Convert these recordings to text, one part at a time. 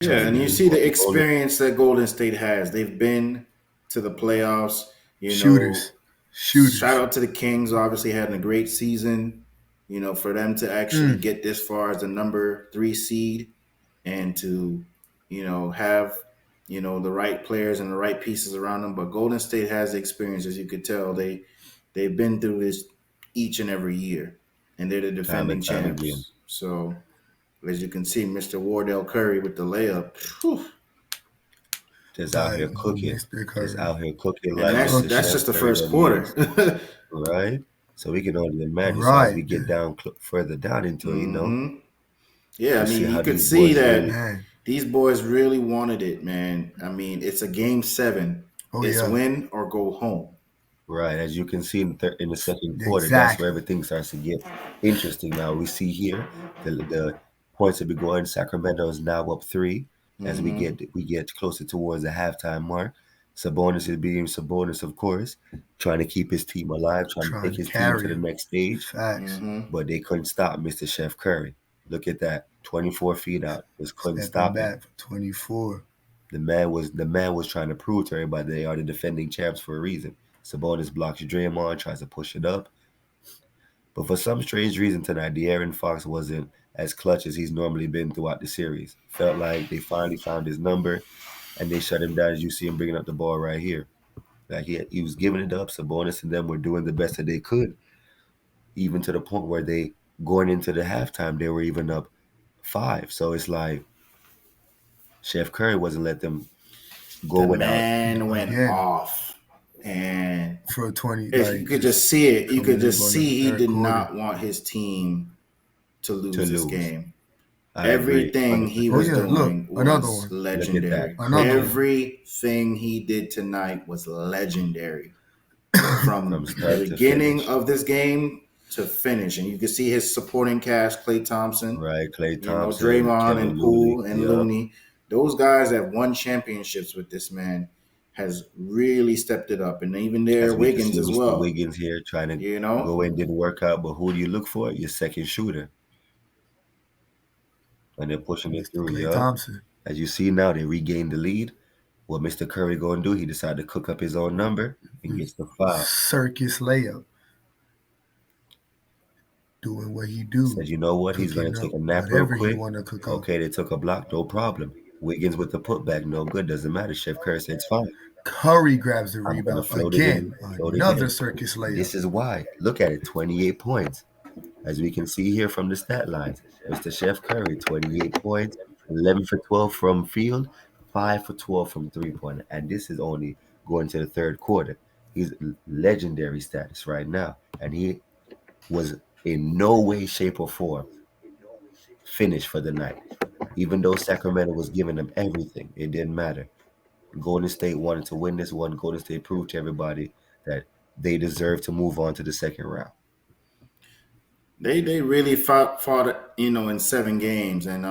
Yeah, and you And see the Golden, experience that Golden State has. They've been to the playoffs. You know, Shooters. shout Shooters. out to the Kings. Obviously, having a great season. For them to actually Mm. get this far as the number 3 seed and to, have the right players and the right pieces around them. But Golden State has the experience, as you could tell. They've been through this each and every year, and they're the time defending and time again. champs. So as you can see, Mr. Wardell Curry with the layup. Whew. Just out here But cooking. Mr. Just Curry. out here cooking And like that's Mr. that's Cooking. Chef just the Curry first them is. quarter. Right? So we can only imagine. So as Right. we get down further down into it, hmm Yeah, you I see mean, you how could these see boys really that Man. these boys really wanted it, man. I mean, it's a game 7. Oh It's yeah. win or go home. right. As you can see in the second quarter, that's where Exactly. everything starts to get interesting. Now we see here the points will be going. Sacramento is now up 3 as hmm we get closer towards the halftime mark. Sabonis is being Sabonis, of course, trying to keep his team alive, trying to Trying take to his team to carry the him. next stage. Facts. hmm But they couldn't stop Mr. Chef Curry. Look at that, 24 feet out, just couldn't Stepping stop him. back for 24. The man was trying to prove to everybody they are the defending champs for a reason. Sabonis blocks Draymond, tries to push it up, but for some strange reason tonight, De'Aaron Fox wasn't as clutch as he's normally been throughout the series. Felt like they finally found his number and they shut him down. As you see him bringing up the ball right here, like he was giving it up. Sabonis and them were doing the best that they could, even to the point where they going into the halftime they were even up 5. So it's like Chef Curry wasn't let them go The without. man went Again. off, and For 20, you like could just just see it. You could coming up just on the see he third did quarter. not want his team to To lose this lose. game. I agree, Everything he 100%. Oh was yeah, look, doing another was one. Look at that. legendary. Another one. Everything he did tonight was legendary. From From the start to beginning finish. of this game to finish. And you can see his supporting cast, Klay Thompson, Right? Clay Thompson, Draymond Kevin and Looney. Poole and Yup. Looney. Those guys that won championships with this man has really stepped it up. And even there, As we can Wiggins see, as Mr. well. Wiggins here trying to You know? go in, didn't work out. But who do you look for? Your second shooter. And they're pushing it Mr. through. Klay Yup. Thompson. As you see now, they regained the lead. What Mr. Curry going to do? He decided to cook up his own number and gets the foul. Circus layup. Doing what he do. Said, you know what? He's going Cooking to take up a nap real whatever he quick. want to cook up. Okay, they took a block. No problem. Wiggins with the putback. No good. Doesn't matter. Chef Curry said, it's fine. Curry grabs the I'm going to rebound float it in. again. Float it Another in. circus layup. This is why. Look at it. 28 points. As we can see here from the stat lines, Mr. Chef Curry, 28 points, 11 for 12 from field, 5 for 12 from three-pointer. And this is only going to the third quarter. He's legendary status right now. And he was in no way, shape, or form finished for the night. Even though Sacramento was giving them everything, it didn't matter. Golden State wanted to win this one. Golden State proved to everybody that they deserve to move on to the second round. They really fought in 7 games, and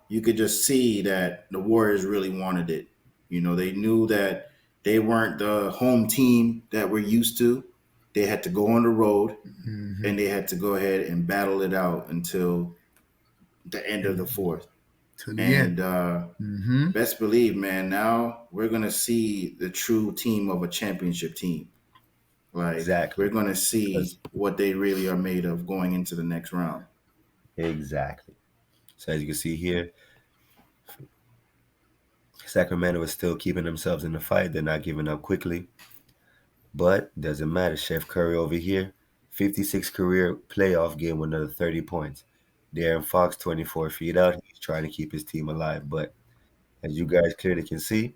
you could just see that the Warriors really wanted it. They knew that they weren't the home team that we're used to. They had to go on the road, Hmm. and they had to go ahead and battle it out until the end of the fourth. To the And end. Hmm. best believe, man, now we're gonna see the true team of a championship team. Like we're Exactly. gonna see Because what they really are made of going into the next round. exactly. So as you can see here, Sacramento is still keeping themselves in the fight. They're not giving up quickly. But doesn't matter. Chef Curry over here, 56 career playoff game with another 30 points. Darren Fox, 24 feet out. He's trying to keep his team alive. But as you guys clearly can see,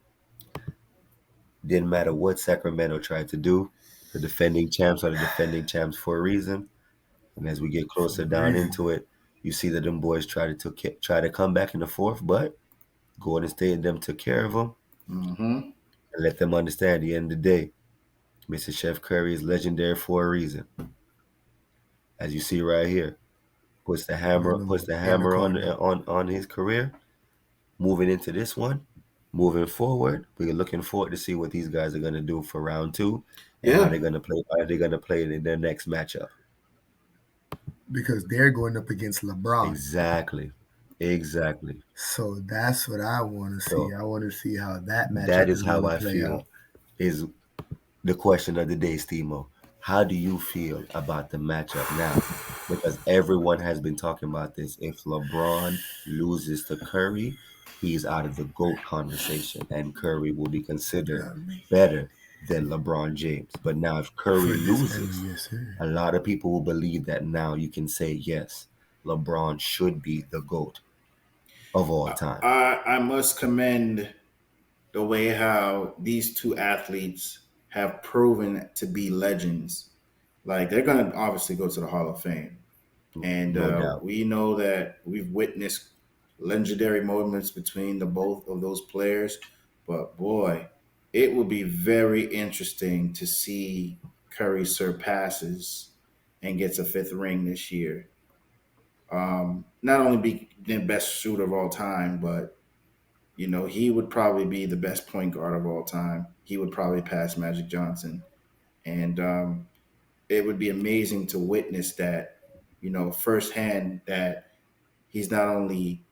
didn't matter what Sacramento tried to do. The defending champs are the defending champs for a reason. And as we get For closer a down reason. into it, you see that them boys try to come back in the fourth, but Golden State and them took care of them Mm-hmm. and let them understand at the end of the day, Mr. Chef Curry is legendary for a reason. As you see right here, puts the hammer puts the In the hammer on corner. on his career. Moving into this one, moving forward, we're looking forward to see what these guys are gonna do for round two and how Yeah. they're gonna play. How they're gonna play in their next matchup. Because they're going up against LeBron. Exactly. Exactly. So that's what I want to see. So I want to see how that that matchup is is how going to I play feel out. is the question of the day, Stemo. How do you feel about the matchup now? Because everyone has been talking about this. If LeBron loses to Curry, he's out of the GOAT conversation, and Curry will be considered Got me better than LeBron James. But now, if Curry for this early, loses, yes, sir. a lot of people will believe that now you can say, yes, LeBron should be the GOAT of all time. I must commend the way how these two athletes have proven to be legends. Like they're gonna obviously go to the Hall of Fame, and No doubt. we know that we've witnessed legendary moments between the both of those players. But boy, it will be very interesting to see Curry surpasses and gets a fifth ring this year. Not only be the best shooter of all time, but he would probably be the best point guard of all time. He would probably pass Magic Johnson, and it would be amazing to witness that, firsthand. That he's not only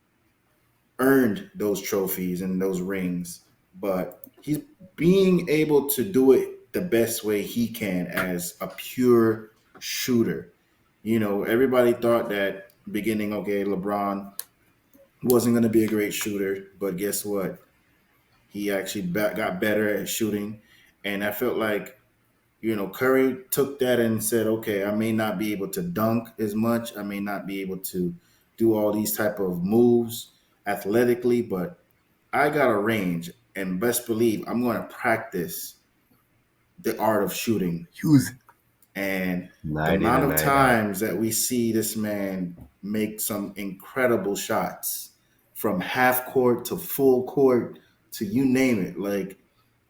earned those trophies and those rings, but he's being able to do it the best way he can as a pure shooter. Everybody thought that beginning, okay, LeBron wasn't going to be a great shooter, but guess what? He actually got better at shooting. And I felt like, Curry took that and said, okay, I may not be able to dunk as much. I may not be able to do all these type of moves athletically, but I got a range. And best believe I'm going to practice the art of shooting. Use it. And the Night in amount and of night out. times that we see this man make some incredible shots from half court to full court to you name it, like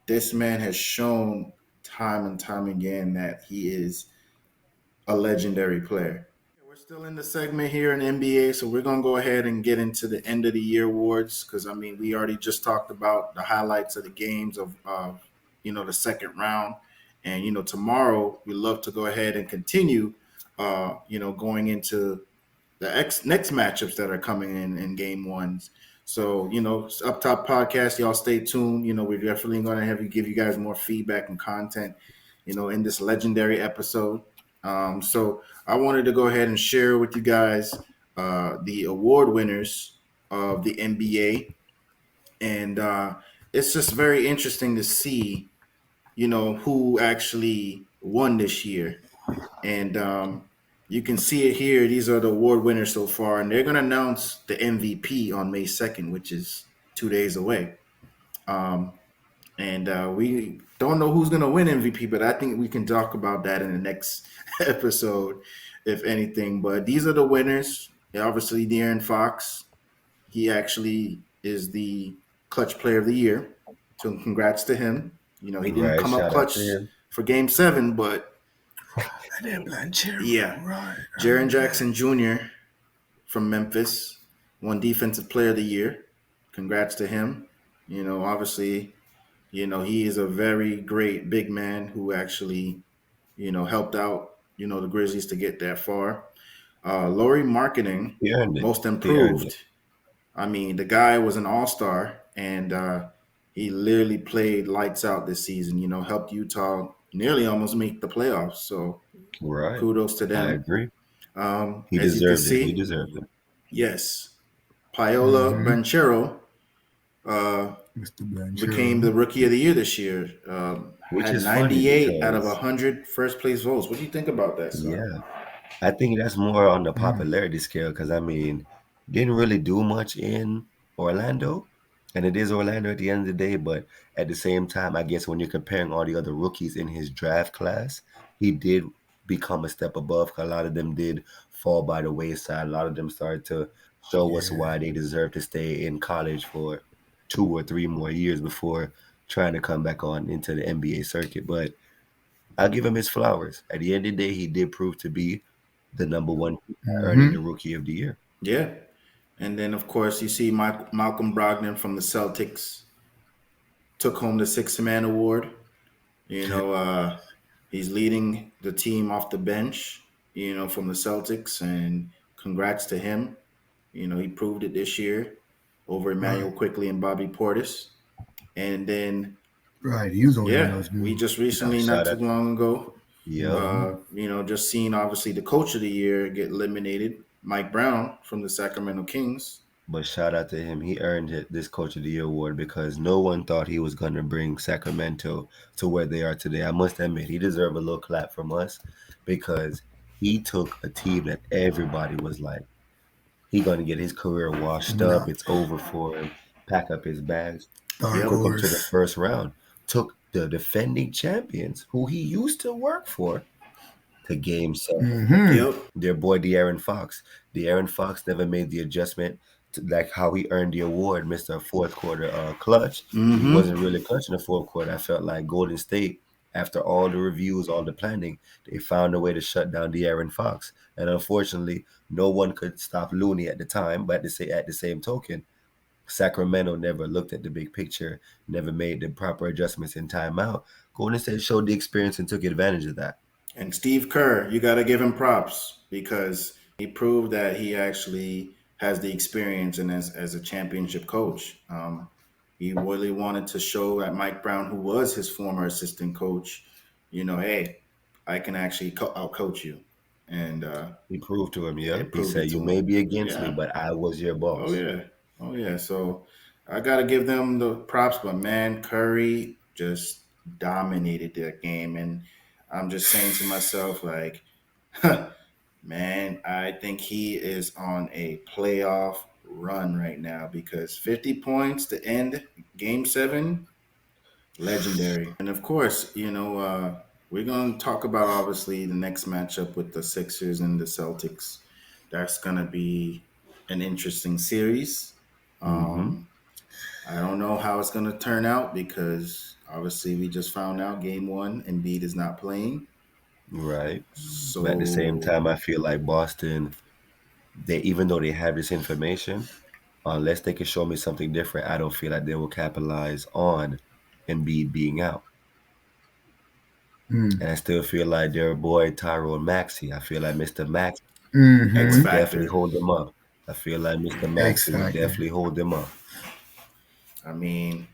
this man has shown time and time again that he is a legendary player. We're still in the segment here in NBA, so we're gonna go ahead and get into the end of the year awards because I mean we already just talked about the highlights of the games of the second round, and tomorrow we love to go ahead and continue, going into the next matchups that are coming in game ones. So, it's Up Top Podcast. Y'all stay tuned. We're definitely going to have you give you guys more feedback and content, in this legendary episode. So I wanted to go ahead and share with you guys the award winners of the NBA. And it's just very interesting to see, who actually won this year. And you can see it here. These are the award winners so far, and they're going to announce the MVP on May 2nd, which is 2 days away. Um, and we don't know who's going to win MVP, but I think we can talk about that in the next episode, if anything. But these are the winners. Obviously, De'Aaron Fox, he actually is the clutch player of the year. So congrats to him. He didn't Right. come up Shout out to clutch him. for game 7, but And then Blanchero. yeah. Right. I Jaren remember that. Jackson Jr. from Memphis won Defensive Player of the Year. Congrats to him. Obviously, he is a very great big man who actually, helped out, the Grizzlies to get that far. Laurie Marketing, He earned it. most He earned it. improved. I mean, the guy was an all-star, and he literally played lights out this season, helped Utah nearly almost make the playoffs. So Right. kudos to I them. agree. He As you can deserved it. He see, deserved it. yes, Paola Mm-hmm. Banchero uh, Mr. became the Blanchero. rookie of the year this year. Which Had is funny 98 out of because, 100 first place votes. What do you think about that, son? yeah, I think that's more on the Mm. popularity scale because, I mean, didn't really do much in Orlando. And it is Orlando at the end of the day. But at the same time, I guess when you're comparing all the other rookies in his draft class, he did become a step above. 'Cause a lot of them did fall by the wayside. A lot of them started to show us Yeah. why they deserve to stay in college for 2 or 3 more years before trying to come back on into the NBA circuit. But I'll give him his flowers. At the end of the day, he did prove to be the number one pick by earning the Mm-hmm. Rookie of the Year. Yeah. And then, of course, you see Malcolm Brogdon from the Celtics took home the Sixth Man Award. You know, he's leading the team off the bench, from the Celtics, and congrats to him. He proved it this year over Right. Emmanuel Quickly and Bobby Portis. And then, Right. He was the only one yeah, that was we new. just Now recently, not shout too out. long ago, Yep. Mm-hmm. just seeing obviously the coach of the year get eliminated, Mike Brown from the Sacramento Kings. But shout out to him. He earned this Coach of the Year award because no one thought he was going to bring Sacramento to where they are today. I must admit, he deserved a little clap from us because he took a team that everybody was like, he going to get his career washed Went up. out It's over for him. Pack up his bags. dark Yep. Took him to the horse. first round. Took the defending champions, who he used to work for, to game 7. Mm-hmm. Yep. Their boy De'Aaron Fox. De'Aaron Fox never made the adjustment to like how he earned the award, Mr. Fourth Quarter clutch. He Mm-hmm. wasn't really clutch in the fourth quarter. I felt like Golden State, after all the reviews, all the planning, they found a way to shut down De'Aaron Fox. And unfortunately, no one could stop Looney at the time. But at the same token, Sacramento never looked at the big picture, never made the proper adjustments in timeout. Golden State showed the experience and took advantage of that. And Steve Kerr, you got to give him props because he proved that he actually has the experience and as a championship coach. He really wanted to show that Mike Brown, who was his former assistant coach, hey, I can actually out coach you. And He proved to him, yeah, yeah. it He proved it said, to "You may him. be against me, Yeah. but I was your Oh, boss." yeah. Oh, yeah. So I got to give them the props. But man, Curry just dominated that game. And I'm just saying to myself, like, man, I think he is on a playoff run right now because 50 points to end game 7, legendary. And of course, we're going to talk about obviously the next matchup with the Sixers and the Celtics. That's going to be an interesting series. Mm-hmm. Um, I don't know how it's going to turn out because obviously we just found out game 1, Embiid is not playing. Right. But at the same So time, I feel like Boston, they even though they have this information, unless they can show me something different, I don't feel like they will capitalize on Embiid being out. Mm. And I still feel like their boy Tyrone Maxey. I feel like Mr. Maxey X Mm-hmm. would definitely Factor. hold them up. I feel like Mr. X Maxey would Factor. definitely hold them up. I mean,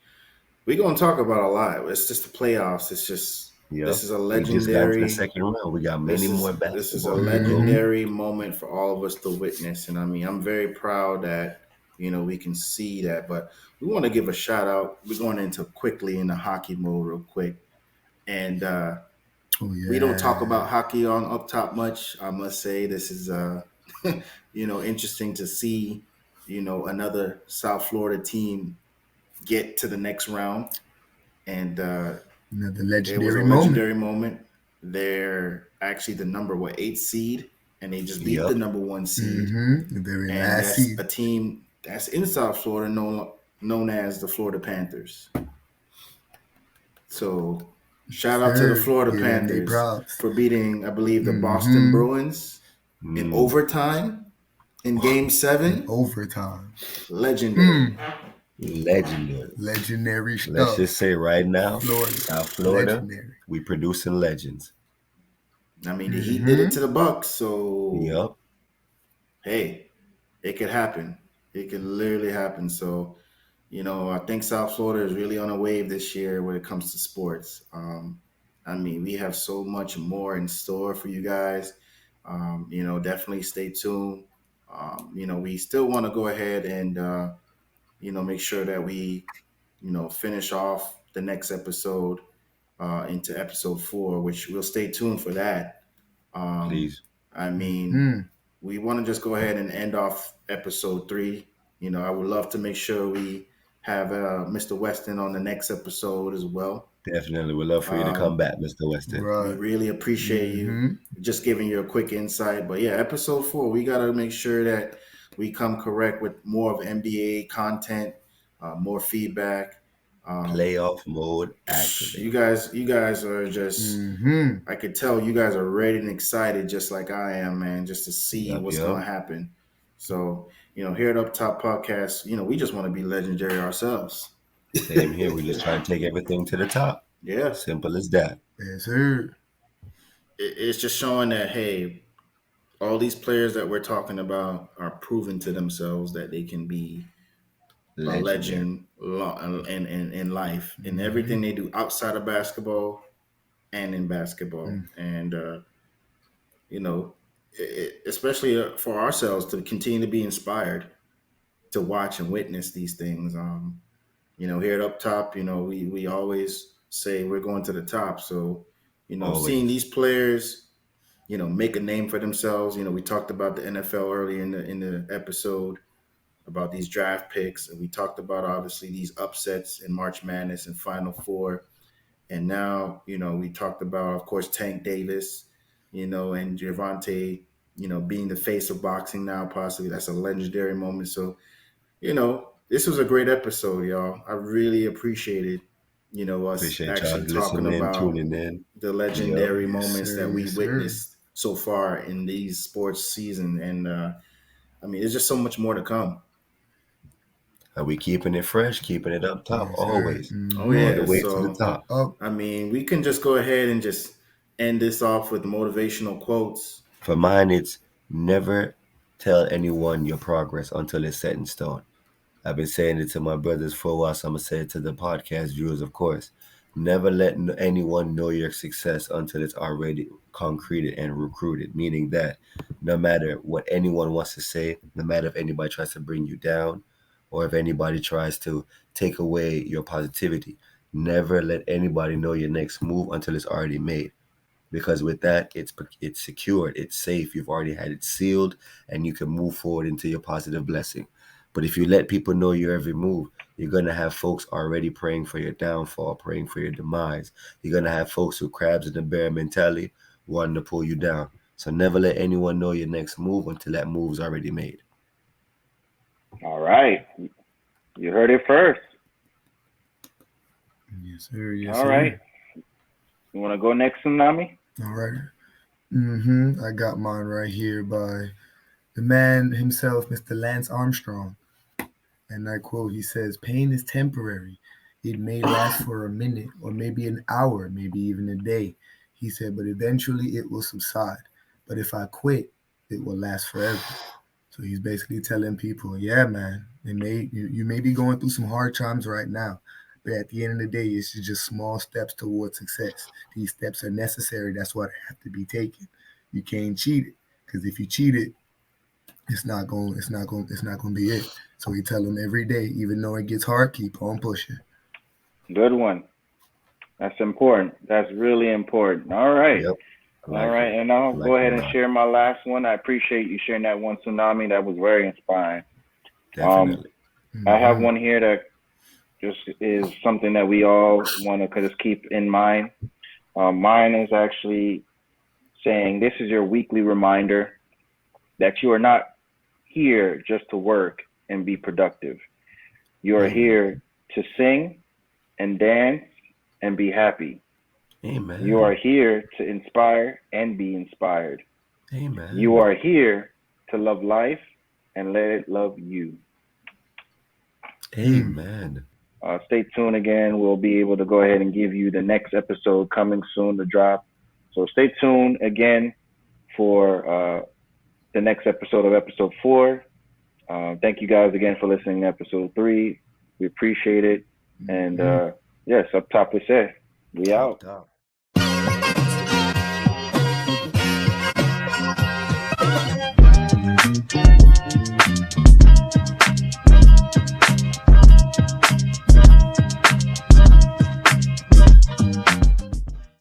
we're going to talk about a lot. It's just the playoffs. It's just Yeah. this is a We just got into the legendary second round. We got many this more is this is a basketball to go. Mm-hmm. legendary moment for all of us to witness. And I mean, I'm very proud that we can see that. But we want to give a shout out. We're going into quickly in the hockey mode real quick. And Oh we don't talk yeah. about hockey on up top much. I must say this is interesting to see, another South Florida team get to the next round. And Another it was a legendary moment. legendary moment. They're actually the number 8 seed, and they just beat the Yep. number 1 seed. Mm-hmm. The very And last that's a season. team that's in South Florida, known as the Florida Panthers. So shout out to the Sir, Florida give them their Panthers props. for beating, I believe, the Boston Mm-hmm. Bruins in Mm, overtime in Game In 7. overtime. Legendary. Mm. legendary. Legendary Let's stuff. just say right now, Florida. South Florida, Legendary. we producing legends. I mean, the Heat did it Mm-hmm. to the Bucks, so Yep. hey, it could happen. It could literally happen. So, I think South Florida is really on a wave this year when it comes to sports. I mean, we have so much more in store for you guys. Definitely stay tuned. We still want to go ahead and, make sure that we, finish off the next episode into episode 4, which we'll stay tuned for that. Um, Please. I mean, Mm-hmm. we want to just go ahead and end off episode 3. I would love to make sure we have Mr. Weston on the next episode as well. Definitely. We'd love for you to come Um, back, Mr. Weston. we Right. really appreciate you Mm-hmm. just giving you a quick insight. But yeah, episode 4, we got to make sure that we come correct with more of NBA content, more feedback. Um, Playoff mode you activate. guys are just, Mm-hmm. I could tell you guys are ready and excited just like I am, man, just to see Yup, what's yup. going to happen. So, here at Up Top Podcast, we just want to be legendary ourselves. Same here. We just try to take everything to the top. Yeah. Simple as that. Yes, sir. It's just showing that, hey, all these players that we're talking about are proven to themselves that they can be a Legendary. legend in life in Mm-hmm. everything they do outside of basketball and in basketball. Mm. And you know, especially for ourselves to continue to be inspired to watch and witness these things. Here at Up Top, we always say we're going to the top. So, seeing Always. these players, make a name for themselves. We talked about the NFL earlier in the episode about these draft picks, and we talked about obviously these upsets in March Madness and Final Four. And now, we talked about, of course, Tank Davis, and Gervonta, being the face of boxing now, possibly. That's a legendary moment. So, this was a great episode, y'all. I really appreciated, us Appreciate y'all actually talking listening, about tuning in. the Yep. legendary Yes, moments sir. that we Yes, sir. witnessed so far in these sports season. And I mean, there's just so much more to come. And we keeping it fresh, keeping it up top, Yes, sir. always. Oh Mm-hmm. All the yeah. way to the So Up, top. up. I mean, we can just go ahead and just end this off with motivational quotes. For mine, it's never tell anyone your progress until it's set in stone. I've been saying it to my brothers for a while, so I'm gonna say it to the podcast viewers, of course. Never let anyone know your success until it's already concreted and recruited. Meaning that no matter what anyone wants to say, no matter if anybody tries to bring you down, or if anybody tries to take away your positivity, never let anybody know your next move until it's already made, because with that it's secured, it's safe, you've already had it sealed, and you can move forward into your positive blessing. But if you let people know your every move, you're going to have folks already praying for your downfall, praying for your demise. You're going to have folks who crabs in the bear mentality wanting to pull you down. So never let anyone know your next move until that move's already made. All right. You heard it first. Yes, sir. Yes, All right. sir. You want to go next, Tsunami? All right. Mm-hmm. I got mine right here by the man himself, Mr. Lance Armstrong. And I quote, he says, "Pain is temporary. It may last for a minute or maybe an hour, maybe even a day." He said, "But eventually it will subside. But if I quit, it will last forever." So he's basically telling people, yeah, man, you may be going through some hard times right now, but at the end of the day, it's just small steps towards success. These steps are necessary. That's why they have to be taken. You can't cheat it, because if you cheat it, it's not going to be it. So we tell them every day, even though it gets hard, keep on pushing. Good one. That's important. That's really important. All right. Yep, I All like right. it. And I'll I go like it ahead a and lot. share my last one. I appreciate you sharing that one, Tsunami. That was very inspiring. Um, Definitely. I have Mm-hmm. one here that just is something that we all want to just keep in mind. Mine is actually saying this is your weekly reminder that you are not here just to work and be productive. You are Amen. here to sing and dance and be happy. You are Amen. here to inspire and be inspired. You Amen. are here to love life and let it love you. Mm. Amen. Stay tuned again. We'll be able to go ahead and give you the next episode coming soon to drop. So stay tuned again for the next episode of episode 4. Thank you guys again for listening to episode 3. We appreciate it. And Mm-hmm. yes, up top we say, we Up out. top.